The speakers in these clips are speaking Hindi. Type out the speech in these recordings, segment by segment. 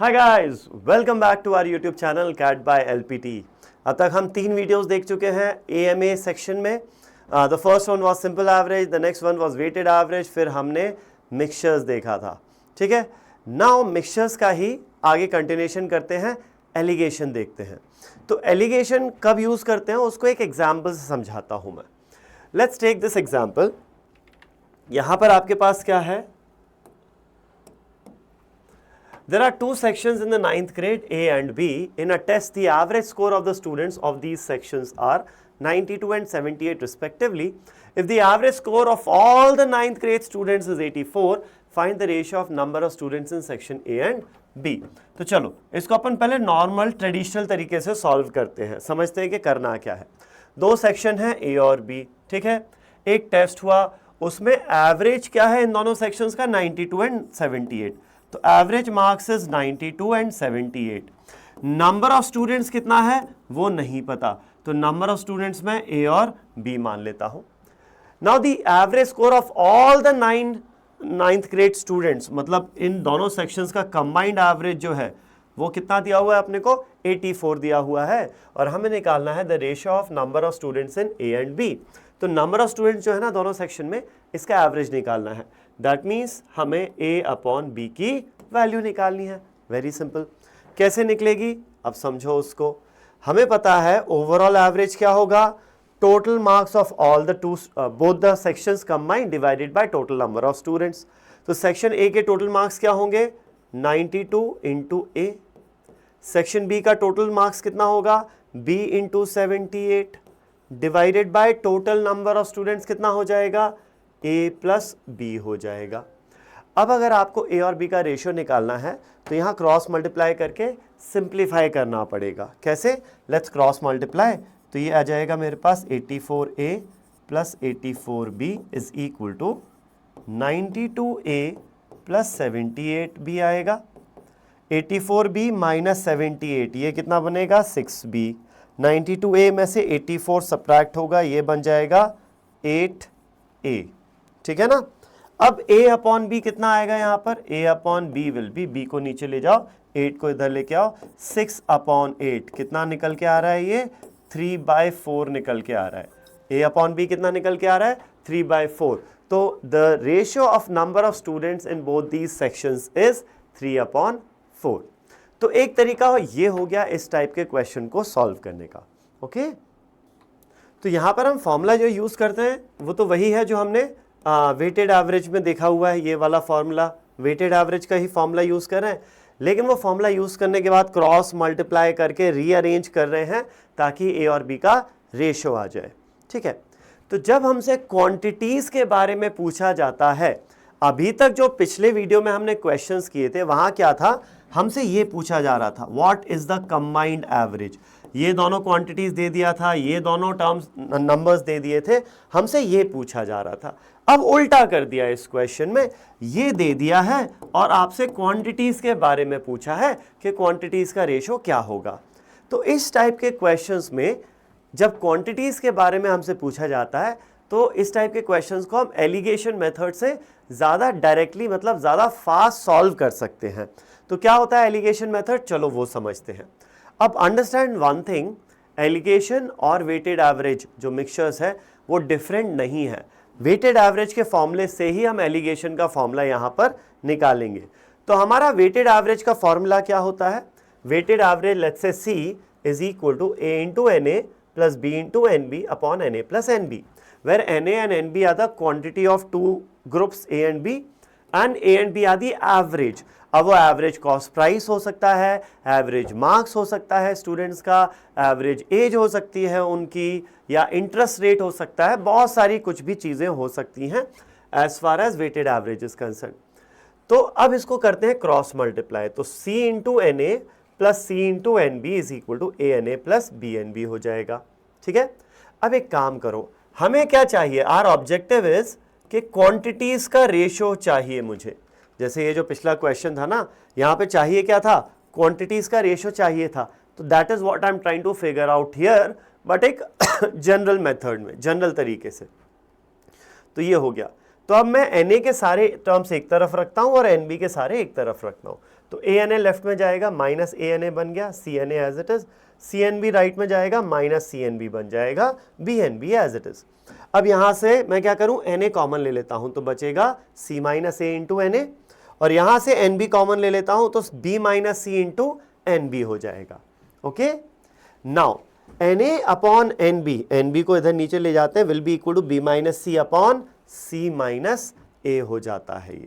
Hi guys, welcome back to our YouTube channel CAT by LPT. अब तक हम 3 वीडियोस देख चुके हैं एएमए सेक्शन में। The first one was simple average, the next one was weighted average, फिर हमने मिक्सचर्स देखा था। ठीक है, नाउ मिक्सचर्स का ही आगे कंटिन्यूएशन करते हैं, एलिगेशन देखते हैं। तो एलिगेशन कब यूज़ करते हैं उसको एक एग्जाम्पल से समझाता हूँ मैं। Let's take this example. यहाँ पर आपके पास क्या है? There are two sections in the 9th grade, A and B. In a test, the average score of the students of these sections are 92 and 78 respectively. If the average score of all the 9th grade students is 84, find the ratio of number of students in section A and B. तो चलो इसको अपन पहले नॉर्मल ट्रेडिशनल तरीके से सॉल्व करते हैं, समझते हैं कि करना क्या है। 2 सेक्शन है A और B, ठीक है। एक टेस्ट हुआ, उसमें एवरेज क्या है इन दोनों सेक्शंस का? 92 एंड 78। तो average marks is 92 and 78। Number of students कितना है वो नहीं पता, तो नंबर ऑफ स्टूडेंट्स मैं ए और बी मान लेता हूं। Now the average score of all the 9th grade students, मतलब इन दोनों सेक्शंस का कंबाइंड एवरेज जो है वो कितना दिया हुआ है अपने को? 84 दिया हुआ है, और हमें निकालना है the ratio of number of students in A and B. तो नंबर ऑफ स्टूडेंट्स जो है ना दोनों सेक्शन में, इसका एवरेज निकालना है। दैट मीन्स हमें a अपॉन बी की वैल्यू निकालनी है। Very simple. कैसे निकलेगी अब समझो उसको। हमें पता है ओवरऑल एवरेज क्या होगा? Total marks of all the both the sections combined divided by total number of students. तो सेक्शन ए के टोटल मार्क्स क्या होंगे? 92 इंटू ए। सेक्शन बी का टोटल मार्क्स कितना होगा? b into 78 divided by total number of students कितना हो जाएगा? a प्लस बी हो जाएगा। अब अगर आपको a और b का रेशियो निकालना है तो यहाँ क्रॉस मल्टीप्लाई करके सिंप्लीफाई करना पड़ेगा। कैसे? Let's cross multiply. तो ये आ जाएगा मेरे पास 84a plus 84b is equal to 92a plus 78b आएगा। 84b माइनस 78 ये कितना बनेगा? 6b। 92a में से 84 सब्ट्रैक्ट होगा, ये बन जाएगा 8a। ठीक है ना। अब a अपॉन बी कितना आएगा यहाँ पर? a upon B will be, b को नीचे ले जाओ, 8 को इधर लेके आओ, 6 अपॉन 8 कितना निकल के आ रहा है? ये 3/4 निकल के आ रहा है। a अपॉन बी कितना निकल के आ रहा है? 3/4। तो the ratio of number of students in both these sections is 3/4। तो एक तरीका ये हो गया इस टाइप के क्वेश्चन को सॉल्व करने का। ओके, तो यहाँ पर हम फॉर्मूला जो यूज करते हैं वो तो वही है जो हमने वेटेड एवरेज में देखा हुआ है। ये वाला फॉर्मूला वेटेड एवरेज का ही फॉर्मूला यूज कर रहे हैं, लेकिन वो फॉर्मूला यूज करने के बाद क्रॉस मल्टीप्लाई करके रीअरेंज कर रहे हैं ताकि ए और बी का रेशियो आ जाए। ठीक है, तो जब हमसे क्वांटिटीज के बारे में पूछा जाता है, अभी तक जो पिछले वीडियो में हमने क्वेश्चंस किए थे वहां क्या था? हमसे ये पूछा जा रहा था what is the combined average. ये दोनों क्वांटिटीज दे दिया था, ये दोनों टर्म्स नंबर्स दे दिए थे, हमसे ये पूछा जा रहा था। अब उल्टा कर दिया इस क्वेश्चन में, ये दे दिया है और आपसे क्वांटिटीज के बारे में पूछा है कि क्वांटिटीज का रेशो क्या होगा। तो इस टाइप के क्वेश्चंस में जब क्वांटिटीज के बारे में हमसे पूछा जाता है तो इस टाइप के क्वेश्चंस को हम एलिगेशन मेथड से ज़्यादा डायरेक्टली, मतलब ज़्यादा फास्ट सॉल्व कर सकते हैं। तो क्या होता है एलिगेशन मेथड? चलो वो समझते हैं। अब अंडरस्टैंड वन थिंग, एलिगेशन और वेटेड एवरेज जो मिक्सचर्स है वो डिफरेंट नहीं है। वेटेड एवरेज के फॉर्मूले से ही हम एलिगेशन का फॉर्मूला यहाँ पर निकालेंगे। तो हमारा वेटेड एवरेज का फॉर्मूला क्या होता है? Weighted average let's say C is equal to A into NA plus B into NB upon NA plus NB, where NA and NB are the quantity of two groups A and B and A and B are the average। अब वो एवरेज कॉस्ट प्राइस हो सकता है, एवरेज मार्क्स हो सकता है स्टूडेंट्स का, एवरेज एज हो सकती है उनकी, या इंटरेस्ट रेट हो सकता है, बहुत सारी कुछ भी चीज़ें हो सकती हैं as far as weighted average is concern. तो अब इसको करते हैं क्रॉस मल्टीप्लाई। तो C into NA plus C into NB is equal to ANA plus BNB हो जाएगा। ठीक है, अब एक काम करो, हमें क्या चाहिए? आर ऑब्जेक्टिव इज कि क्वांटिटीज का रेशियो चाहिए मुझे। जैसे ये जो पिछला क्वेश्चन था ना, यहाँ पे चाहिए क्या था? क्वांटिटीज का रेशियो चाहिए था। तो that is what I am trying to figure out here, but एक जनरल मेथड में, जनरल तरीके से। तो ये हो गया। तो अब मैं NA के सारे टर्म्स एक तरफ रखता हूं और NB के सारे एक तरफ रखता हूं। तो ANA लेफ्ट में जाएगा, माइनस ANA बन गया, CNA as it is, CNB right में जाएगा, माइनस CNB बन जाएगा, BNB एज इट इज। अब यहां से मैं क्या करूं, NA कॉमन ले लेता हूं तो बचेगा C minus A into NA, और यहां से NB कॉमन ले लेता हूं तो B minus C into NB हो जाएगा। Okay, now NA upon NB को इधर नीचे ले जाते हैं, will be equal to B minus C upon C minus A हो जाता है।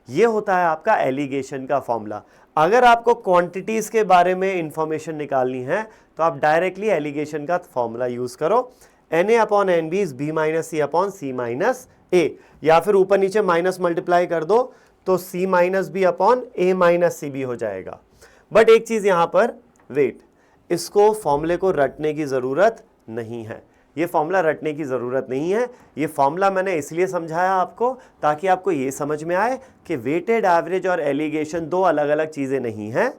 ये होता है आपका एलिगेशन का फॉर्मूला। अगर आपको क्वांटिटीज के बारे में इंफॉर्मेशन निकालनी है तो आप डायरेक्टली एलिगेशन का फॉर्मूला यूज करो, NA upon NB is B minus C upon C minus A, या फिर ऊपर नीचे माइनस मल्टीप्लाई कर दो तो C minus B upon A minus CB हो जाएगा। बट एक चीज यहां पर वेट, इसको फॉर्मूले को रटने की जरूरत नहीं है, ये फॉर्मूला रटने की ज़रूरत नहीं है। ये फॉर्मूला मैंने इसलिए समझाया आपको ताकि आपको ये समझ में आए कि वेटेड एवरेज और एलिगेशन दो अलग अलग चीज़ें नहीं हैं,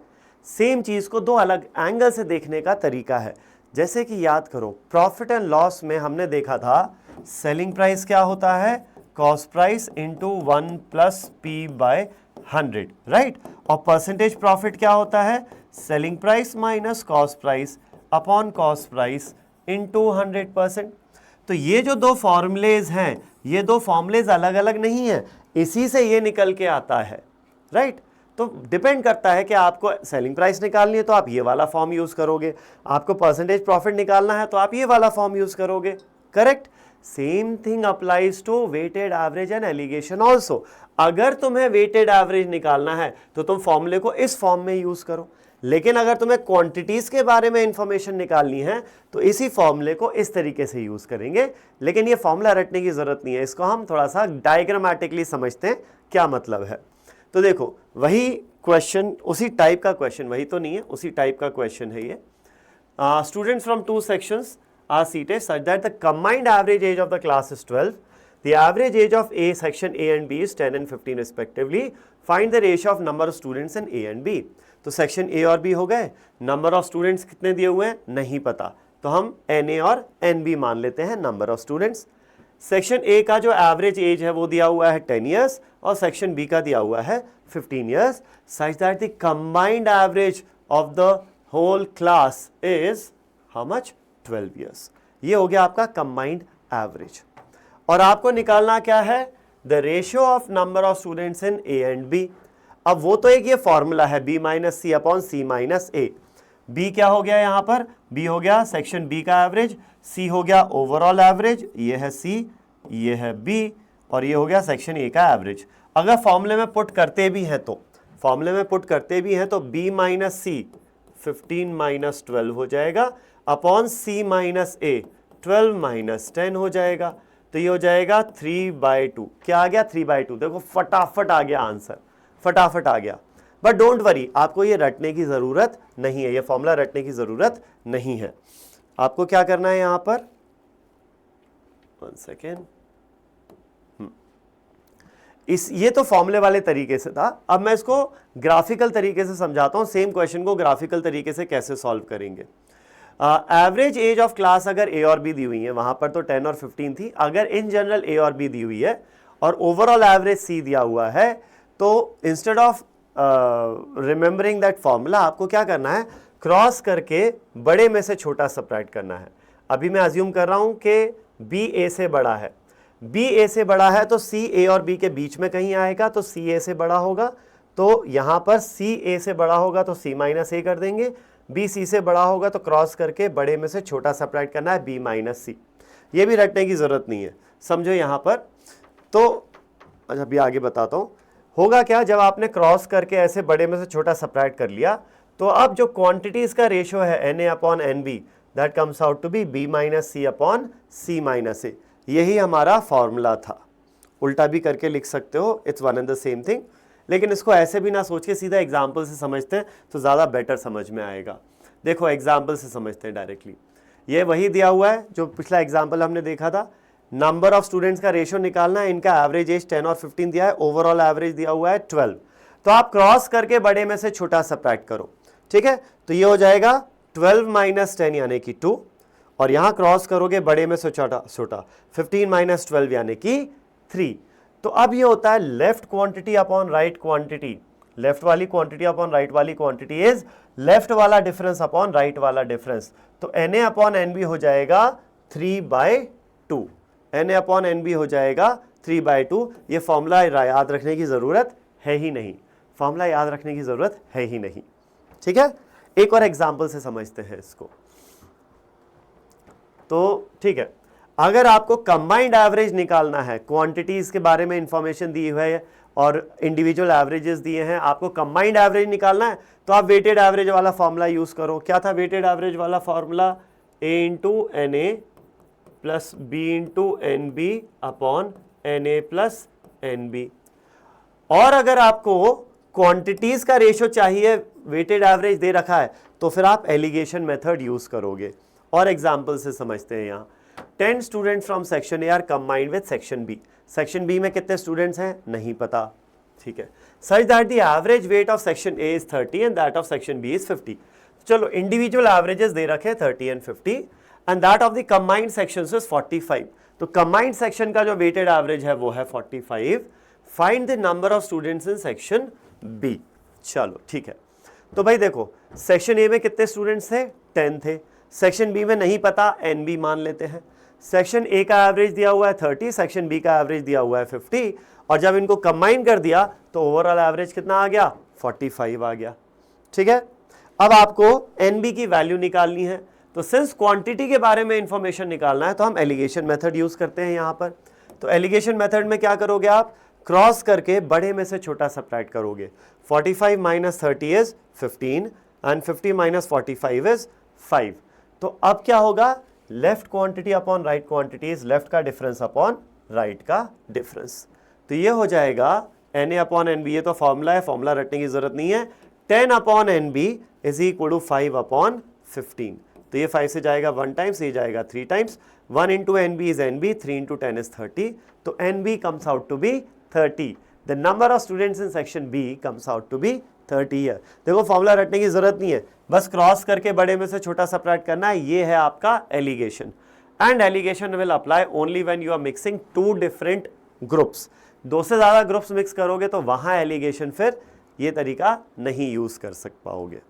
सेम चीज़ को दो अलग एंगल से देखने का तरीका है। जैसे कि याद करो, प्रॉफिट एंड लॉस में हमने देखा था सेलिंग प्राइस क्या होता है, cost price into 1 plus P by 100, right, और परसेंटेज प्रॉफिट क्या होता है, selling price minus cost price upon cost price into 100%। तो ये जो दो फॉर्मूलेज हैं, ये दो फॉर्मूलेज अलग अलग नहीं है, इसी से ये निकल के आता है, राइट। तो डिपेंड करता है कि आपको सेलिंग प्राइस निकालनी है तो आप ये वाला फॉर्म यूज करोगे, आपको परसेंटेज प्रॉफिट निकालना है तो आप ये वाला फॉर्म यूज करोगे, correct. Same thing applies to weighted average and alligation also. अगर तुम्हें वेटेड एवरेज निकालना है तो तुम फॉर्मूले को इस फॉर्म में यूज करो, लेकिन अगर तुम्हें क्वांटिटीज के बारे में इंफॉर्मेशन निकालनी है तो इसी फॉर्मूले को इस तरीके से यूज करेंगे। लेकिन ये फॉर्मूला रटने की जरूरत नहीं है, इसको हम थोड़ा सा डायग्रामेटिकली समझते हैं क्या मतलब है। तो देखो, वही क्वेश्चन, उसी टाइप का क्वेश्चन, वही तो नहीं है, उसी टाइप का क्वेश्चन है ये। Students from 2 sections are seated such that the combined average age of the class is 12. The average age of A section A and B is 10 and 15 respectively. Find the ratio of number of students in A and B. तो सेक्शन ए और बी हो गए, नंबर ऑफ स्टूडेंट्स कितने दिए हुए हैं नहीं पता, तो हम NA और NB मान लेते हैं number of students. Section A का जो एवरेज एज है वो दिया हुआ है 10 ईयर्स और सेक्शन बी का दिया हुआ है 15 years, such that the combined average of the whole class is how much, 12 years. ये हो गया आपका कंबाइंड एवरेज। और आपको निकालना क्या है, the ratio of number of students in A and B. अब वो तो एक ये फॉर्मूला है B minus C upon C minus A। B क्या हो गया यहाँ पर, B हो गया सेक्शन B का एवरेज, C हो गया ओवरऑल एवरेज, ये है C, ये है B, और ये हो गया सेक्शन A का एवरेज। अगर फॉर्मूले में पुट करते भी हैं तो, फॉर्मूले में पुट करते भी हैं तो B माइनस C 15 माइनस 12 हो जाएगा upon C minus A 12 minus 10 हो जाएगा। तो ये हो जाएगा 3/2। क्या आ गया, 3/2। देखो फटाफट आ गया आंसर, फटाफट आ गया। बट डोंट वरी, आपको ये रटने की जरूरत नहीं है, ये फॉर्मूला रटने की जरूरत नहीं है। आपको क्या करना है यहां पर, 1 सेकेंड, ये तो फॉर्मूले वाले तरीके से था। अब मैं इसको ग्राफिकल तरीके से समझाता हूं, सेम क्वेश्चन को ग्राफिकल तरीके से कैसे सॉल्व करेंगे। एवरेज एज ऑफ क्लास अगर ए और बी दी हुई है, वहां पर तो 10 और 15 थी। अगर इन जनरल ए और बी दी हुई है और ओवरऑल एवरेज सी दिया हुआ है, तो instead of remembering that formula आपको क्या करना है, क्रॉस करके बड़े में से छोटा सबट्रैक्ट करना है। अभी मैं अज्यूम कर रहा हूं कि बी ए से बड़ा है, बी ए से बड़ा है तो सी ए और बी के बीच में कहीं आएगा, तो सी ए से बड़ा होगा, तो यहां पर सी ए से बड़ा होगा तो सी माइनस ए कर देंगे, बी सी से बड़ा होगा तो क्रॉस करके बड़े में से छोटा सबट्रैक्ट करना है, बी माइनस सी। ये भी रटने की जरूरत नहीं है, समझो यहां पर। तो अच्छा अभी आगे बताता हूं होगा क्या, जब आपने क्रॉस करके ऐसे बड़े में से छोटा सबट्रैक्ट कर लिया, तो अब जो क्वांटिटीज का रेशियो है NA upon NB, that comes out to be B minus C upon C minus A। यही हमारा फॉर्मूला था। उल्टा भी करके लिख सकते हो, it's one and the same thing, लेकिन इसको ऐसे भी ना सोच के सीधा एग्जाम्पल से समझते हैं तो ज़्यादा बेटर समझ में आएगा। देखो एग्जाम्पल से समझते हैं डायरेक्टली। ये वही दिया हुआ है जो पिछला एग्जाम्पल हमने देखा था, नंबर ऑफ स्टूडेंट्स का रेशियो निकालना है, इनका एवरेज एज 10 और 15 दिया है, ओवरऑल एवरेज दिया हुआ है 12। तो आप क्रॉस करके बड़े में से छोटा सबट्रैक्ट करो, ठीक है। तो ये हो जाएगा 12 माइनस 10 यानी कि 2, और यहां क्रॉस करोगे बड़े में से छोटा 15 माइनस 12 यानी कि 3। तो अब ये होता है left quantity upon right quantity. Left वाली क्वांटिटी अपॉन राइट वाली क्वांटिटी इज लेफ्ट वाला डिफरेंस अपॉन राइट वाला डिफरेंस। तो Na अपॉन NB हो जाएगा 3/2, Na अपॉन NB हो जाएगा 3/2। ये फॉर्मूला याद रखने की जरूरत है ही नहीं, फॉर्मूला याद रखने की जरूरत है ही नहीं। ठीक है, एक और एग्जांपल से समझते हैं इसको। तो ठीक है, अगर आपको कंबाइंड एवरेज निकालना है, क्वांटिटीज के बारे में इंफॉर्मेशन दी हुई है और इंडिविजुअल एवरेजेस दिए हैं, आपको कंबाइंड एवरेज निकालना है तो आप वेटेड एवरेज वाला फॉर्मूला यूज करो। क्या था वेटेड एवरेज वाला formula? A into NA plus B into NB upon NA plus NB। और अगर आपको क्वांटिटीज का रेशो चाहिए, वेटेड एवरेज दे रखा है, तो फिर आप एलिगेशन मेथड यूज करोगे। और एग्जांपल से समझते हैं। यहाँ 10 students from section A are combined with section B. Section B में कितने स्टूडेंट्स हैं नहीं पता, ठीक है। Such that the average weight of section A is 30 and that of section B is 50। चलो इंडिविजुअल एवरेजेस दे रखे 30 and 50 and that of the combined sections is 45। तो कंबाइंड सेक्शन का जो वेटेड एवरेज है वो है 45। Find the number of students in section B. चलो ठीक है, तो भाई देखो सेक्शन ए में कितने स्टूडेंट्स थे? 10 थे। सेक्शन बी में नहीं पता, NB मान लेते हैं। सेक्शन ए का एवरेज दिया हुआ है 30, सेक्शन बी का एवरेज दिया हुआ है 50, और जब इनको कंबाइन कर दिया तो ओवरऑल एवरेज कितना आ गया? 45 आ गया। ठीक है, अब आपको NB की वैल्यू निकालनी है। तो सिंस क्वांटिटी के बारे में इंफॉर्मेशन निकालना है तो हम एलिगेशन मेथड यूज करते हैं यहाँ पर। तो एलिगेशन मेथड में क्या करोगे आप? क्रॉस करके बड़े में से छोटा सब्ट्रैक्ट करोगे। 45 minus 30 is 15 and 50 minus 45 is 5। तो अब क्या होगा? Left quantity upon right quantity is left का डिफरेंस अपॉन राइट का डिफरेंस। तो ये हो जाएगा Na अपॉन NB। ये तो फॉर्मूला है, फॉर्मूला रटने की जरूरत नहीं है। 10 upon NB is equal to 5 upon 15। तो ये 5 से जाएगा 1 टाइम्स, ये जाएगा 3 times. 1 into NB is NB, 3 into 10 is 30। तो NB comes out to be 30। The number of students in section B comes out to be 30 है। देखो फॉर्मूला रटने की जरूरत नहीं है, बस क्रॉस करके बड़े में से छोटा सब्ट्रैक्ट करना है। ये है आपका alligation. And alligation will apply only when you are mixing 2 different groups. 2 से ज्यादा ग्रुप्स मिक्स करोगे तो वहां एलिगेशन फिर ये तरीका नहीं यूज कर सक पाओगे।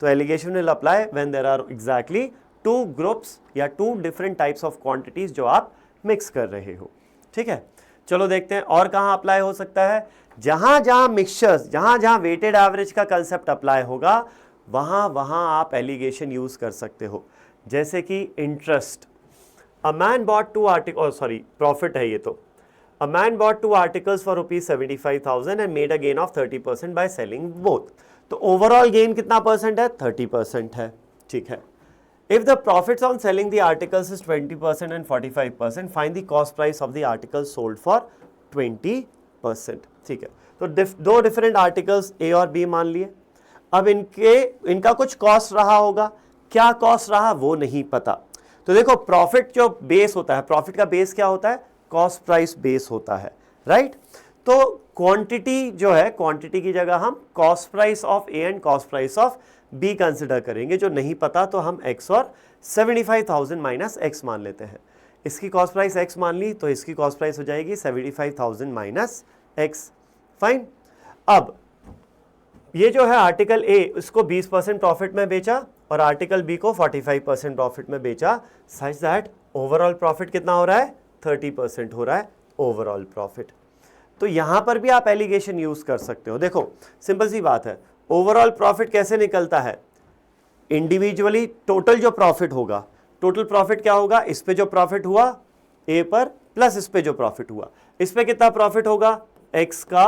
तो alligation will apply when there are exactly 2 groups या 2 डिफरेंट टाइप्स ऑफ क्वांटिटीज जो आप मिक्स कर रहे हो। ठीक है, चलो देखते हैं और कहां अप्लाई हो सकता है। जहां जहां मिक्सचर्स, जहां जहां वेटेड एवरेज का कंसेप्ट अप्लाई होगा वहां वहां आप एलिगेशन यूज कर सकते हो। जैसे कि interest, a man bot 2 article, sorry profit है ये तो। A man bot 2 articles for ₹75,000 and made a gain of 30% by selling both. तो ओवरऑल गेन कितना परसेंट है? 30% है। ठीक है, if the profits on selling the articles is 20% and 45%, find the cost price of the article sold for 20%। ठीक है, तो 2 डिफरेंट आर्टिकल्स A और B मान लिए। अब इनका कुछ कॉस्ट रहा होगा, क्या कॉस्ट रहा वो नहीं पता। तो देखो प्रॉफिट जो बेस होता है, प्रॉफिट का बेस क्या होता है? कॉस्ट प्राइस बेस होता है, राइट। तो क्वांटिटी जो है, क्वांटिटी की जगह हम cost price of A and cost price of B consider करेंगे। जो नहीं पता तो हम X और 75,000 माइनस X मान लेते हैं। इसकी कॉस्ट प्राइस X मान ली तो इसकी कॉस्ट प्राइस हो जाएगी 75,000 माइनस X। फाइन। अब ये जो है आर्टिकल A, इसको 20% प्रॉफिट में बेचा और आर्टिकल B को 45% प्रॉफिट में बेचा, सच दैट ओवरऑल प्रॉफिट कितना हो रहा है? 30% हो रहा है ओवरऑल प्रॉफिट। तो यहां पर भी आप एलिगेशन यूज कर सकते हो। देखो सिंपल सी बात है, ओवरऑल प्रॉफिट कैसे निकलता है? इंडिविजुअली टोटल जो प्रॉफिट होगा, टोटल प्रॉफिट क्या होगा? इस पे जो प्रॉफिट हुआ A पर प्लस इस पे जो प्रॉफिट हुआ, इस पे कितना प्रॉफिट होगा? X का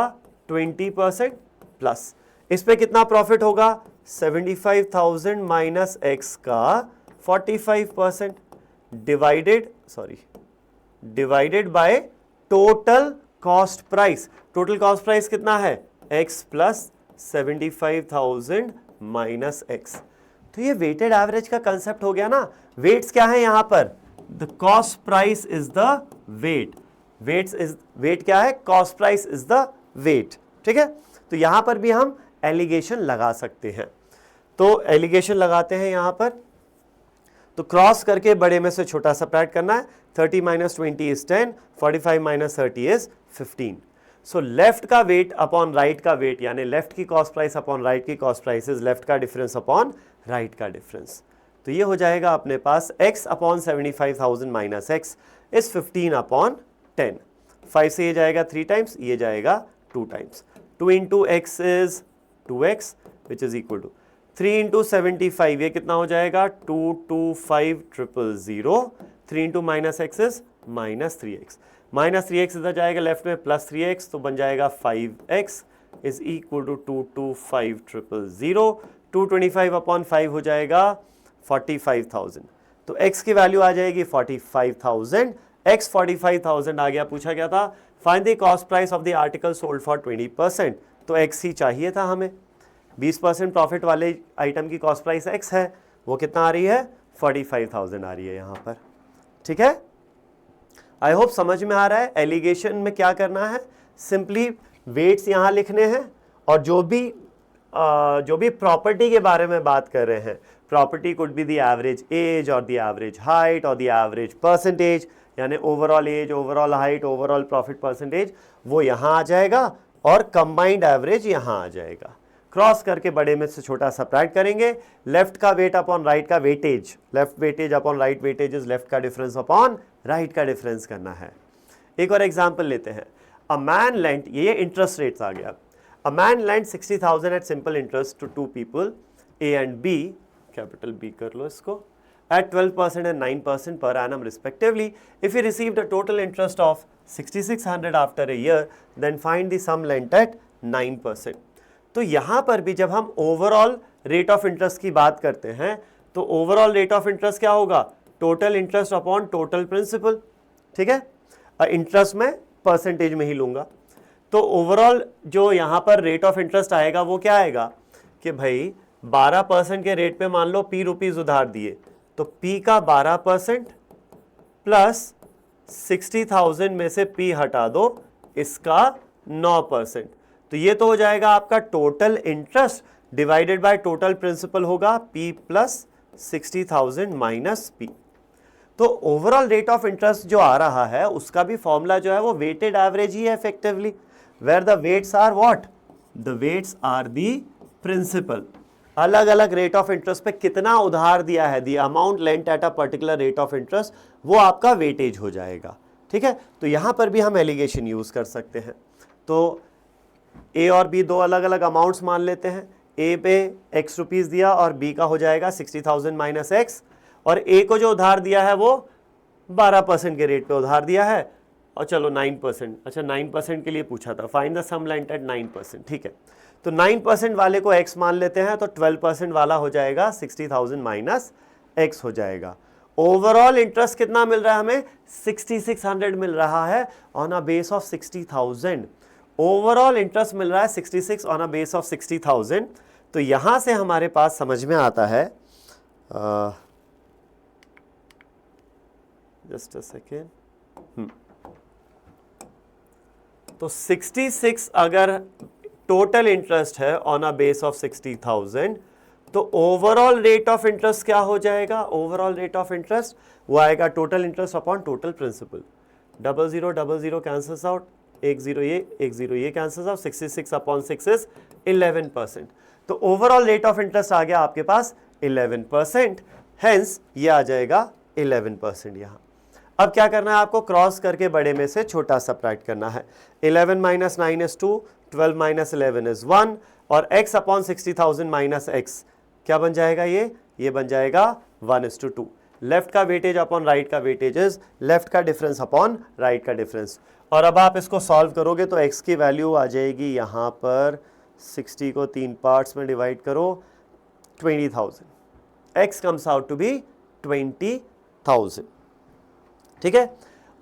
20% प्लस इस पे कितना प्रॉफिट होगा? 75,000 माइनस X का 45% divided by total cost price. Total cost price कितना है? X plus 75,000 minus X। तो ये वेटेड एवरेज का कंसेप्ट हो गया ना। वेट्स क्या है यहां पर? The cost price is the weight. Weight क्या है? Cost price is the weight. ठीक है, तो यहां पर भी हम एलिगेशन लगा सकते हैं। तो एलिगेशन लगाते हैं यहां पर। तो क्रॉस करके बड़े में से छोटा सब्ट्रैक्ट करना है। 30 minus 20 is 10, 45 minus 30 is 15। So left का वेट अपॉन राइट का वेट, यानी लेफ्ट की कॉस्ट प्राइस अपॉन राइट की कॉस्ट प्राइस इज लेफ्ट का डिफरेंस अपॉन राइट का डिफरेंस। तो ये हो जाएगा अपने पास x upon 75,000 minus X is 15 upon 10। 5 से ये जाएगा 3 टाइम्स, ये जाएगा 2 times. 2 into X is 2x which is equal to 3 into 75, ये कितना हो जाएगा 225,000। 3 into minus X is minus 3x, minus 3x इधर जाएगा लेफ्ट में प्लस 3x, तो बन जाएगा 5x is equal to 225,000। 225 upon 5 हो जाएगा 45,000, तो x की वैल्यू आ जाएगी 45,000। x 45,000 आ गया। पूछा गया था find the cost price of the article sold for 20%, तो x ही चाहिए था हमें। 20% प्रॉफिट वाले आइटम की कॉस्ट प्राइस x है, वो कितना आ रही है 45,000 आ रही है यहाँ पर। ठीक है, आई होप समझ में आ रहा है। एलिगेशन में क्या करना है, सिंपली वेट्स यहाँ लिखने हैं और जो भी प्रॉपर्टी के बारे में बात कर रहे हैं, property could be the average age और द एवरेज हाइट और द एवरेज परसेंटेज, यानी overall age, overall height, overall profit percentage, वो यहाँ आ जाएगा और कंबाइंड एवरेज यहाँ आ जाएगा। क्रॉस करके बड़े में से छोटा सबट्रैक्ट करेंगे। लेफ्ट का वेट अपॉन राइट का weightage, left weightage upon right weightage is left का डिफरेंस अपॉन राइट का डिफरेंस करना है। एक और एग्जांपल लेते हैं। अ मैन लेंट, ये इंटरेस्ट रेट्स आ गया। A man lent 60,000 at simple interest to 2 people A and B, capital B कर लो इसको, at 12% and 9% per annum respectively. If he received a total interest of 6,600 after a year, then find the sum lent at 9%. तो यहाँ पर भी जब हम ओवरऑल रेट ऑफ इंटरेस्ट की बात करते हैं तो ओवरऑल रेट ऑफ इंटरेस्ट क्या होगा, total interest upon total principal. ठीक है, इंटरेस्ट में परसेंटेज में ही लूंगा, तो ओवरऑल जो यहाँ पर रेट ऑफ इंटरेस्ट आएगा वो क्या आएगा कि भाई 12% के रेट पे मान लो p रुपीज उधार दिए, तो p का 12% प्लस 60,000 में से p हटा दो, इसका 9%, तो ये तो हो जाएगा आपका total interest divided by total principal होगा p प्लस 60,000 माइनस p। तो ओवरऑल रेट ऑफ इंटरेस्ट जो आ रहा है उसका भी फॉर्मूला जो है वो वेटेड एवरेज ही है effectively, where the weights are what, the weights are the principal. अलग अलग रेट ऑफ इंटरेस्ट पे कितना उधार दिया है, the amount lent at a particular rate of interest, वो आपका वेटेज हो जाएगा। ठीक है, तो यहां पर भी हम एलिगेशन यूज कर सकते हैं। तो ए और बी दो अलग अलग अमाउंट्स मान लेते हैं। ए पे x रुपीज दिया और बी का हो जाएगा 60,000 माइनस एक्स, और ए को जो उधार दिया है वो 12% के रेट पे उधार दिया है, और चलो 9%, अच्छा 9% के लिए पूछा था, find the sum lent at 9%। ठीक है, तो 9% वाले को x मान लेते हैं, तो 12% वाला हो जाएगा 60,000 माइनस x हो जाएगा। ओवरऑल इंटरेस्ट कितना मिल रहा है हमें, 6600 मिल रहा है on a base of 60,000। Overall interest मिल रहा है 66 ऑन अ बेस ऑफ 60,000। तो यहां से हमारे पास समझ में आता है, जस्ट अ सेकेंड, तो 66 अगर टोटल इंटरेस्ट है ऑन अ बेस ऑफ 60,000, तो ओवरऑल रेट ऑफ इंटरेस्ट क्या हो जाएगा, ओवरऑल रेट ऑफ इंटरेस्ट वो आएगा total interest upon total principal. 00 cancels out, 10 ये कैंसल्स आउट, 66 अपॉन 6 इज 11%। तो ओवरऑल रेट ऑफ इंटरेस्ट आ गया आपके पास 11%, हेंस ये आ जाएगा 11% यहाँ। अब क्या करना है आपको, क्रॉस करके बड़े में से छोटा सबट्रैक्ट करना है। 11 माइनस 9 इज 2, 12 माइनस 11 इज 1, और x अपॉन 60,000 माइनस एक्स क्या बन जाएगा, ये बन जाएगा 1:2। लेफ्ट का वेटेज अपॉन राइट का वेटेज इज लेफ्ट का डिफरेंस अपॉन राइट का डिफरेंस। और अब आप इसको सॉल्व करोगे तो x की वैल्यू आ जाएगी यहाँ पर, 60 को 3 पार्ट्स में डिवाइड करो, 20,000। x comes out to be 20,000। ठीक है,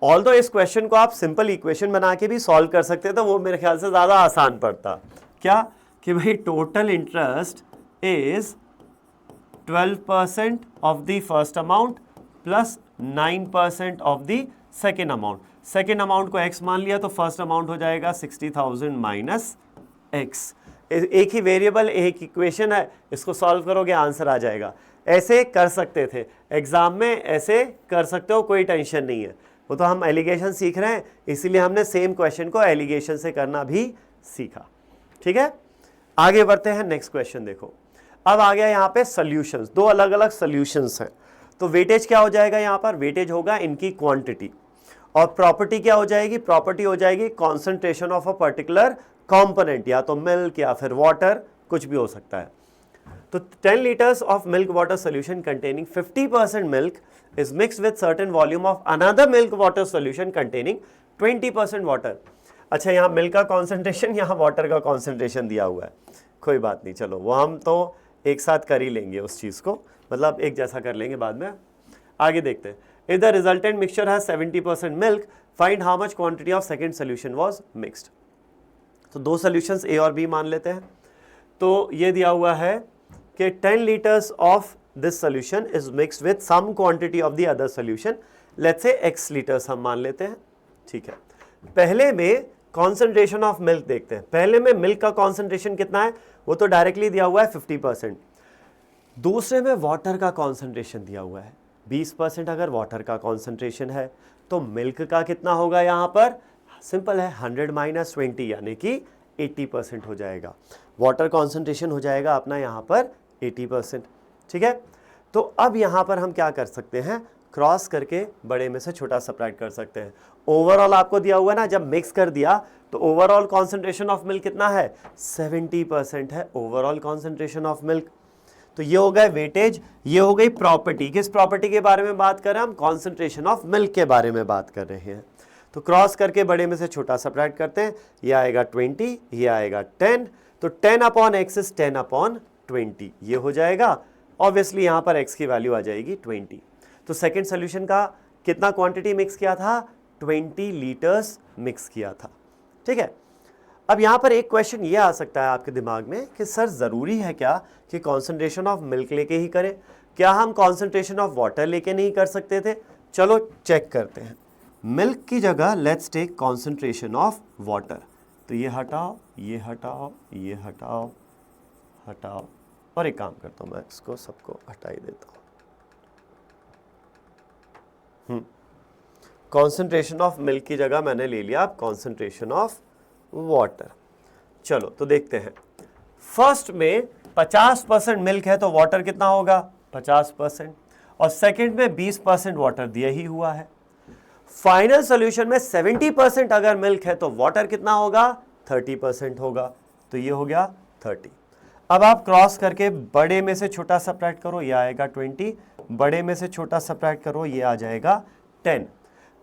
ऑल्दो इस क्वेश्चन को आप सिंपल इक्वेशन बना के भी सॉल्व कर सकते हैं, तो वो मेरे ख्याल से ज़्यादा आसान पड़ता। क्या कि भाई total interest is 12% of the first amount plus 9% of the second amount. Second amount को x मान लिया तो फर्स्ट अमाउंट हो जाएगा 60,000 माइनस एक्स। एक ही वेरिएबल, एक इक्वेशन है, इसको सॉल्व करोगे आंसर आ जाएगा। ऐसे कर सकते थे एग्जाम में, ऐसे कर सकते हो, कोई टेंशन नहीं है। वो तो हम एलिगेशन सीख रहे हैं, इसीलिए हमने सेम क्वेश्चन को एलिगेशन से करना भी सीखा। ठीक है, आगे बढ़ते हैं, नेक्स्ट क्वेश्चन देखो। अब आ गया यहाँ पे सॉल्यूशंस, दो अलग अलग सॉल्यूशंस हैं। तो वेटेज क्या हो जाएगा, यहाँ पर वेटेज होगा इनकी क्वांटिटी, और प्रॉपर्टी क्या हो जाएगी, प्रॉपर्टी हो जाएगी concentration of a particular component, या तो मिल्क या फिर वाटर, कुछ भी हो सकता है। तो 10 liters of milk water solution containing 50% milk is mixed with certain volume of another milk water solution containing 20% water। अच्छा, यहाँ मिल्क का कॉन्सेंट्रेशन, यहाँ वाटर का कॉन्सेंट्रेशन दिया हुआ है, कोई बात नहीं, चलो वो हम तो एक साथ कर ही लेंगे उस चीज़ को, मतलब एक जैसा कर लेंगे बाद में। आगे देखते हैं, if the resultant mixture has 70% milk, find how much quantity of second solution was mixed. तो दो सोल्यूशंस ए और बी मान लेते हैं। तो ये दिया हुआ है कि 10 liters of this solution is mixed with some quantity of the other solution, let's say x liters हम मान लेते हैं। ठीक है, पहले में concentration of milk देखते हैं। पहले में मिल्क का concentration कितना है, वो तो डायरेक्टली दिया हुआ है 50%। दूसरे में वाटर का concentration दिया हुआ है 20%। अगर वाटर का concentration है तो मिल्क का कितना होगा, यहाँ पर सिंपल है 100 - 20 यानी कि 80% हो जाएगा। वाटर कॉन्सेंट्रेशन हो जाएगा अपना यहाँ पर 80%। ठीक है, तो अब यहाँ पर हम क्या कर सकते हैं, क्रॉस करके बड़े में से छोटा सब्ट्रैक्ट कर सकते हैं। ओवरऑल आपको दिया हुआ है ना, जब मिक्स कर दिया तो ओवरऑल कॉन्सेंट्रेशन ऑफ मिल्क कितना है, 70% है ओवरऑल कॉन्सेंट्रेशन ऑफ मिल्क। तो ये हो गया वेटेज, ये हो गई प्रॉपर्टी। किस प्रॉपर्टी के बारे में बात कर रहे हैं हम, कॉन्सेंट्रेशन ऑफ मिल्क के बारे में बात कर रहे हैं। तो क्रॉस करके बड़े में से छोटा सब्ट्रैक्ट करते हैं, ये आएगा 20, ये आएगा 10, तो 10/x इज 10/20, ये हो जाएगा। ऑब्वियसली यहाँ पर x की वैल्यू आ जाएगी 20। तो सेकेंड सोल्यूशन का कितना क्वांटिटी मिक्स किया था, 20 लीटर्स मिक्स किया था। ठीक है, अब यहाँ पर एक क्वेश्चन ये आ सकता है आपके दिमाग में कि सर ज़रूरी है क्या कि कॉन्सेंट्रेशन ऑफ मिल्क लेके ही करें, क्या हम कॉन्सेंट्रेशन ऑफ वाटर लेके नहीं कर सकते थे। चलो चेक करते हैं, मिल्क की जगह let's take concentration of water. तो ये हटाओ, ये हटाओ, ये हटाओ, हटाओ, और एक काम करता हूँ, मैं इसको सबको हटा ही देता हूँ। कॉन्सेंट्रेशन ऑफ मिल्क की जगह मैंने ले लिया अब कॉन्सेंट्रेशन ऑफ वाटर। चलो तो देखते हैं, फर्स्ट में 50% मिल्क है तो वाटर कितना होगा, 50%, और सेकंड में 20% वाटर दिया ही हुआ है। फाइनल सॉल्यूशन में 70% अगर मिल्क है तो वाटर कितना होगा, 30% होगा। तो ये हो गया 30। अब आप क्रॉस करके बड़े में से छोटा सब्ट्रैक्ट करो, ये आएगा 20, बड़े में से छोटा सब्ट्रैक्ट करो, ये आ जाएगा 10।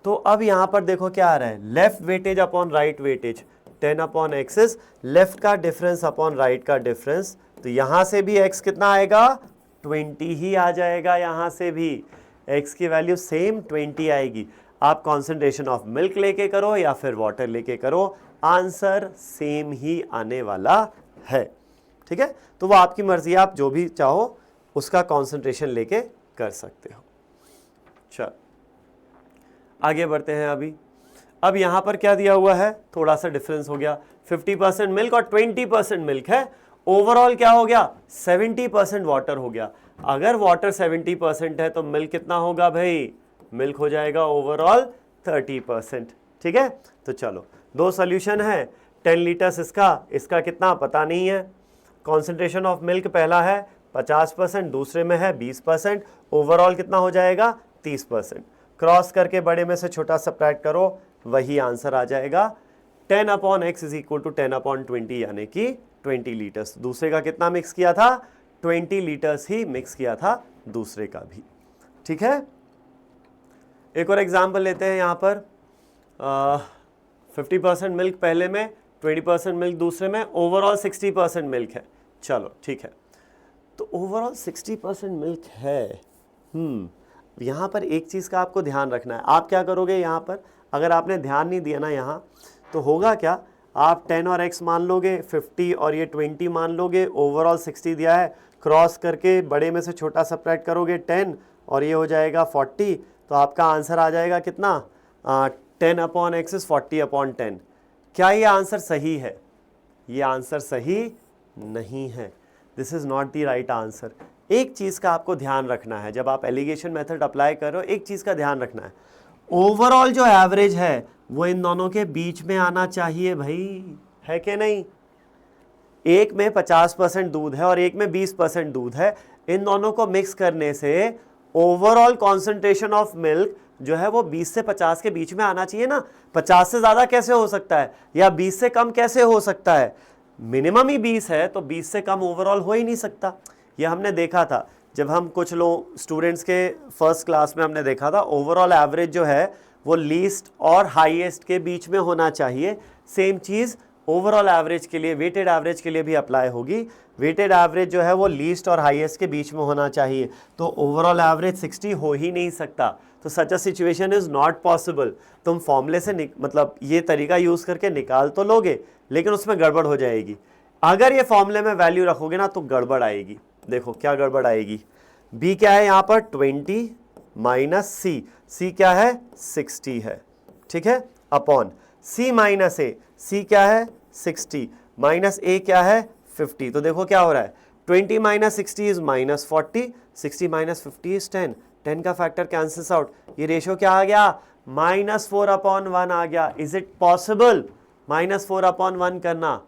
तो अब यहाँ पर देखो क्या आ रहा है, left weightage upon right weightage, 10/x is left का डिफरेंस अपॉन राइट का डिफरेंस। तो यहाँ से भी x कितना आएगा, 20 ही आ जाएगा। यहाँ से भी x की वैल्यू सेम 20 आएगी। आप कॉन्सेंट्रेशन ऑफ मिल्क लेके करो या फिर वाटर लेके करो, आंसर सेम ही आने वाला है। ठीक है, तो वो आपकी मर्जी, आप जो भी चाहो उसका कॉन्सेंट्रेशन लेके कर सकते हो। चल आगे बढ़ते हैं। अब यहाँ पर क्या दिया हुआ है, थोड़ा सा डिफरेंस हो गया, 50% मिल्क और 20% मिल्क है। ओवरऑल क्या हो गया, 70% वाटर हो गया। अगर वाटर 70% है तो मिल्क कितना होगा भाई, मिल्क हो जाएगा ओवरऑल 30%। ठीक है, तो चलो दो सोल्यूशन है, 10 लीटर्स इसका कितना पता नहीं है। कॉन्सेंट्रेशन ऑफ मिल्क पहला है 50%, दूसरे में है 20%, ओवरऑल कितना हो जाएगा 30%। क्रॉस करके बड़े में से छोटा सब्ट्रैक्ट करो, वही आंसर आ जाएगा। 10/x इज इक्वल टू 10/20 यानी कि 20 लीटर्स। दूसरे का कितना मिक्स किया था, 20 लीटर्स ही मिक्स किया था दूसरे का भी। ठीक है, एक और एग्जाम्पल लेते हैं यहाँ पर। 50% मिल्क पहले में, 20% मिल्क दूसरे में, ओवरऑल 60% मिल्क है। चलो ठीक है, तो ओवरऑल 60% मिल्क है। यहाँ पर एक चीज़ का आपको ध्यान रखना है। आप क्या करोगे यहाँ पर, अगर आपने ध्यान नहीं दिया ना यहाँ, तो होगा क्या, आप 10 और x मान लोगे, 50 और ये 20 मान लोगे, ओवरऑल 60 दिया है, क्रॉस करके बड़े में से छोटा सब्ट्रैक्ट करोगे 10 और ये हो जाएगा 40। तो आपका आंसर आ जाएगा कितना, 10/x इज 40/10। क्या ये आंसर सही है, ये आंसर सही नहीं है। This is not the right answer. एक चीज़ का आपको ध्यान रखना है, जब आप एलिगेशन मेथड अप्लाई करो, एक चीज़ का ध्यान रखना है, ओवरऑल जो एवरेज है वो इन दोनों के बीच में आना चाहिए भाई, है कि नहीं? एक में 50% दूध है और एक में 20% दूध है, इन दोनों को मिक्स करने से ओवरऑल कॉन्सेंट्रेशन ऑफ मिल्क जो है वो 20 से 50 के बीच में आना चाहिए ना। 50 से ज्यादा कैसे हो सकता है, या 20 से कम कैसे हो सकता है? मिनिमम ही 20 है, तो 20 से कम ओवरऑल हो ही नहीं सकता। यह हमने देखा था जब हम कुछ लोग स्टूडेंट्स के फर्स्ट क्लास में हमने देखा था, ओवरऑल एवरेज जो है वो लीस्ट और हाईएस्ट के बीच में होना चाहिए। सेम चीज ओवरऑल एवरेज के लिए, वेटेड एवरेज के लिए भी अप्लाई होगी। वेटेड एवरेज जो है वो लीस्ट और हाईएस्ट के बीच में होना चाहिए, तो ओवरऑल एवरेज 60 हो ही नहीं सकता। तो such a situation is not possible. तुम फॉर्मूले से मतलब ये तरीका यूज करके निकाल तो लोगे, लेकिन उसमें गड़बड़ हो जाएगी। अगर ये फॉर्मूले में वैल्यू रखोगे ना तो गड़बड़ आएगी। देखो क्या गड़बड़ आएगी, बी क्या है यहाँ पर 20 माइनस सी, सी क्या है 60 है, ठीक है, अपॉन सी माइनस ए, सी क्या है 60 माइनस ए क्या है 50। तो देखो क्या हो रहा है, 20 minus 60 is minus 40, 60 minus 50 is 10, 10 का फैक्टर कैंसिल्स आउट, ये रेशियो क्या आ गया, -4/1 आ गया। इज इट पॉसिबल -4/1 करना?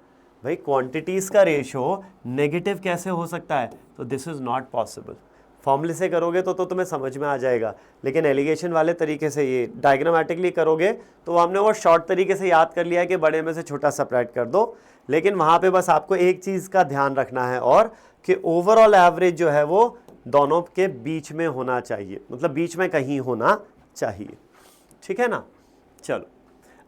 भाई क्वांटिटीज का रेशियो नेगेटिव कैसे हो सकता है? तो दिस इज नॉट पॉसिबल। फॉर्मूले से करोगे तो तुम्हें समझ में आ जाएगा, लेकिन एलिगेशन वाले तरीके से ये डायग्रामेटिकली करोगे तो हमने वो शॉर्ट तरीके से याद कर लिया है कि बड़े में से छोटा सेपरेट कर दो। लेकिन वहाँ पे बस आपको एक चीज़ का ध्यान रखना है, और कि ओवरऑल एवरेज जो है वो दोनों के बीच में होना चाहिए, मतलब बीच में कहीं होना चाहिए, ठीक है ना। चलो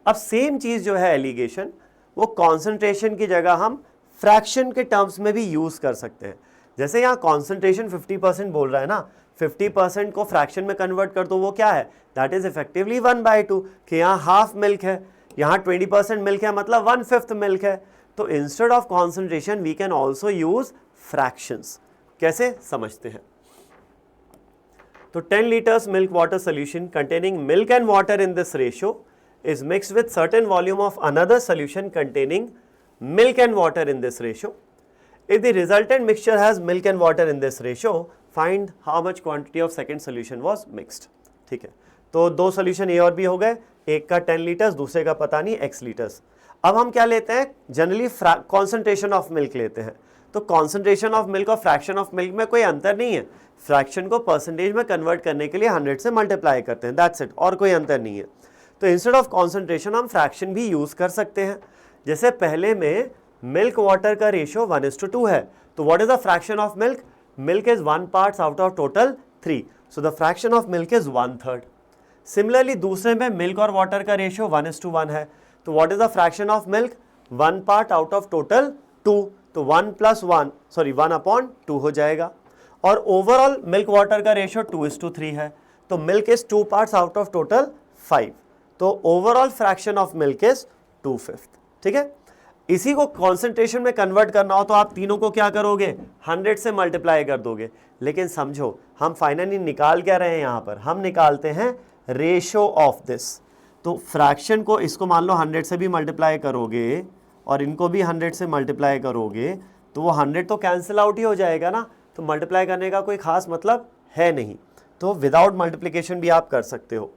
अब सेम चीज़ जो है एलिगेशन, वो कॉन्सेंट्रेशन की जगह हम फ्रैक्शन के टर्म्स में भी यूज़ कर सकते हैं। जैसे यहाँ कॉन्सेंट्रेशन 50% बोल रहा है ना, 50% को फ्रैक्शन में कन्वर्ट कर दो, वो क्या है, दैट इज इफेक्टिवली 1/2, कि यहाँ हाफ मिल्क है, यहाँ 20% मिल्क है, मतलब 1/5 मिल्क है। तो instead of concentration we can also use fractions. कैसे समझते हैं? तो 10 liters milk water solution containing milk and water in this ratio is mixed with certain volume of another solution containing milk and water in this ratio. If the resultant mixture has milk and water in this ratio, find how much quantity of second solution was mixed. ठीक है, तो दो सोल्यूशन ए और बी हो गए, एक का 10 लीटर्स, दूसरे का पता नहीं x लीटर्स। अब हम क्या लेते हैं, जनरली कॉन्सेंट्रेशन ऑफ मिल्क लेते हैं। तो कॉन्सेंट्रेशन ऑफ मिल्क और फ्रैक्शन ऑफ मिल्क में कोई अंतर नहीं है, फ्रैक्शन को परसेंटेज में कन्वर्ट करने के लिए 100 से मल्टीप्लाई करते हैं, दैट्स इट, और कोई अंतर नहीं है। तो इंस्टेड ऑफ कॉन्सेंट्रेशन हम फ्रैक्शन भी यूज कर सकते हैं। जैसे पहले में मिल्क वाटर का रेशियो 1:2 है, तो what is the fraction of milk, milk is 1 part out of total 3, so the fraction of milk is 1/3। Similarly दूसरे में मिल्क और वाटर का रेशियो 1:1 है, तो what is the fraction of milk, 1 part out of total 2, तो 1/2 हो जाएगा। और ओवरऑल मिल्क वाटर का रेशियो 2:3 है, तो milk is 2 parts out of total 5, तो overall fraction of milk is 2/5। ठीक है, इसी को कॉन्सेंट्रेशन में कन्वर्ट करना हो तो आप तीनों को क्या करोगे, 100 से मल्टीप्लाई कर दोगे। लेकिन समझो हम फाइनली निकाल क्या रहे हैं, यहाँ पर हम निकालते हैं रेशियो ऑफ दिस। तो फ्रैक्शन को, इसको मान लो 100 से भी मल्टीप्लाई करोगे और इनको भी 100 से मल्टीप्लाई करोगे, तो वो 100 तो कैंसिल आउट ही हो जाएगा ना, तो मल्टीप्लाई करने का कोई खास मतलब है नहीं, तो विदाउट मल्टीप्लिकेशन भी आप कर सकते हो।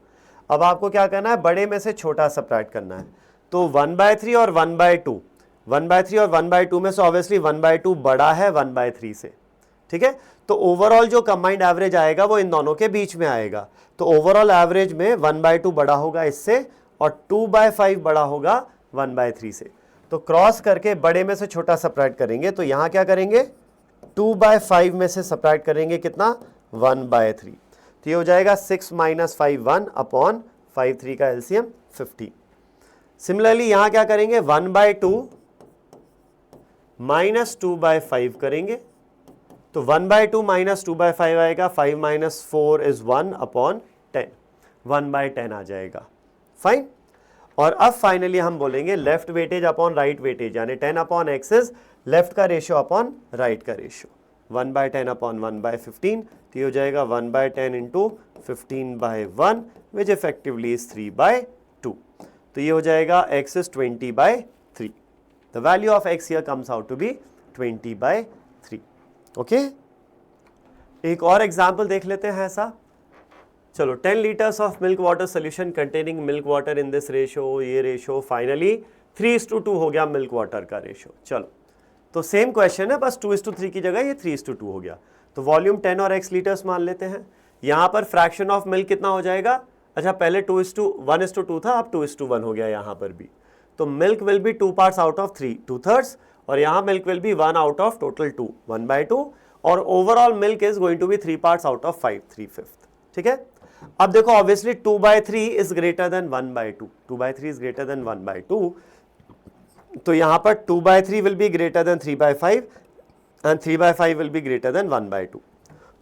अब आपको क्या करना है, बड़े में से छोटा सब्ट्रैक्ट करना है। तो 1/3 और 1/2, 1/3 और 1/2 में से ऑब्वियसली 1/2 बड़ा है 1/3 से। ठीक है, तो ओवरऑल जो कंबाइंड एवरेज आएगा वो इन दोनों के बीच में आएगा। तो ओवरऑल एवरेज में 1/2 बड़ा होगा इससे और 2/5 बड़ा होगा 1/3 से। तो क्रॉस करके बड़े में से छोटा सब्ट्रैक्ट करेंगे, तो यहां क्या करेंगे, 2/5 में से सब्ट्रैक्ट करेंगे कितना, 1/3। तो ये हो जाएगा 6 - 5 1/5, 3 का एलसीएम 50। सिमिलरली यहां क्या करेंगे, 1/2 - 2/5 करेंगे, तो 1/2 - 2/5 आएगा, 5 - 4 इज 1/10, 1/10 आ जाएगा। फाइन। और अब फाइनली हम बोलेंगे left weightage upon right weightage, यानी 10/x इज लेफ्ट का रेशियो अपॉन राइट का रेशियो, 1/10 अपॉन 1/15, तो ये हो जाएगा 1/10 इंटू 15/1 विच इफेक्टिवली इज 3/2। तो ये हो जाएगा x is 20/3। The value of x here comes out to be 20/3। Okay, एक और एग्जाम्पल देख लेते हैं ऐसा। चलो 10 litres of milk water solution containing milk water in this ratio, ये रेशो फाइनली 3:2 हो गया मिल्क वाटर का रेशो। चलो तो सेम क्वेश्चन है, बस 2:3 की जगह ये 3:2 हो गया। तो वॉल्यूम 10 और x लीटर्स मान लेते हैं। यहाँ पर फ्रैक्शन ऑफ मिल्क कितना हो जाएगा, अच्छा पहले 1:2 था, अब 2:1 हो गया यहाँ पर भी। तो milk will be 2 parts out of 3, 2/3, और यहाँ milk will be 1 out of total 2, 1/2, और overall milk is going to be 3 parts out of 5, 3/5। ठीक है, अब देखो obviously 2/3 is greater than 1/2, 2/3 is greater than 1/2, तो यहां पर 2/3 will be greater than 3/5 and 3/5 will be greater than 1/2।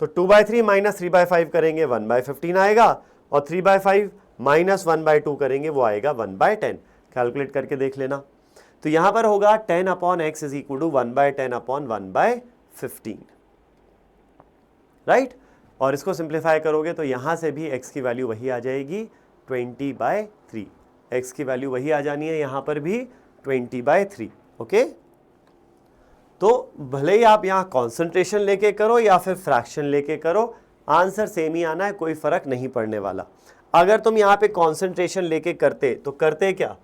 तो 2/3 माइनस 3/5 करेंगे 1/15 आएगा, और 3/5 माइनस 1/2 करेंगे वो आएगा 1/10। कैलकुलेट करके देख लेना। तो यहां पर होगा 10/x is equal to 1/10/1/15, right. और इसको सिंप्लीफाई करोगे तो यहां से भी x की वैल्यू वही आ जाएगी 20/3, x की वैल्यू वही आ जानी है यहां पर भी 20/3। ओके, तो भले ही आप यहां कॉन्सेंट्रेशन लेके करो या फिर फ्रैक्शन लेके करो, आंसर सेम ही आना है, कोई फर्क नहीं पड़ने वाला। अगर तुम यहां पे कॉन्सेंट्रेशन लेके करते तो करते क्या,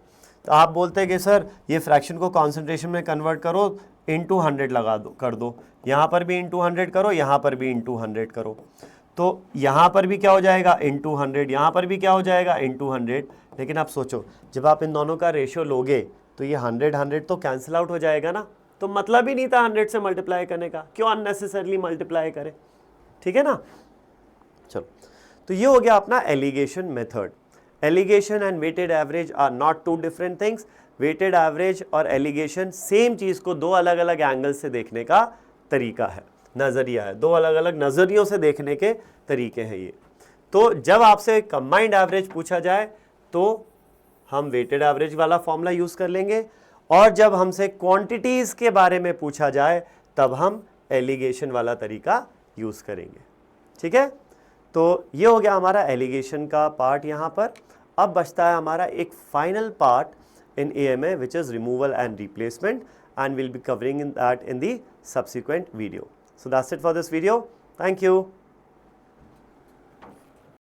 तो आप बोलते कि सर ये फ्रैक्शन को कॉन्सेंट्रेशन में कन्वर्ट करो, इंटू 100 लगा दो, कर दो, यहाँ पर भी इंटू 100 करो, यहाँ पर भी इंटू 100 करो, तो यहाँ पर भी क्या हो जाएगा इंटू 100, यहाँ पर भी क्या हो जाएगा इंटू 100। लेकिन आप सोचो जब आप इन दोनों का रेशियो लोगे तो ये 100 तो कैंसिल आउट हो जाएगा ना, तो मतलब ही नहीं था 100 से मल्टीप्लाई करने का, क्यों अननेसेसरली मल्टीप्लाई करें। ठीक है ना। चलो, तो ये हो गया अपना alligation method. Alligation and weighted average are not two different things. Weighted average और एलिगेशन सेम चीज को दो अलग अलग एंगल से देखने का तरीका है, नजरिया है, दो अलग अलग नजरियों से देखने के तरीके हैं ये। तो जब आपसे कंबाइंड एवरेज पूछा जाए तो हम वेटेड एवरेज वाला फॉर्मूला यूज कर लेंगे, और जब हमसे क्वांटिटीज के बारे में पूछा जाए तब हम एलिगेशन वाला तरीका यूज करेंगे। ठीक है, तो ये हो गया हमारा एलिगेशन का पार्ट यहाँ पर। अब बचता है हमारा एक final part in AMA, which is removal and replacement, and we'll be covering that in the subsequent video. So that's it for this video. Thank you.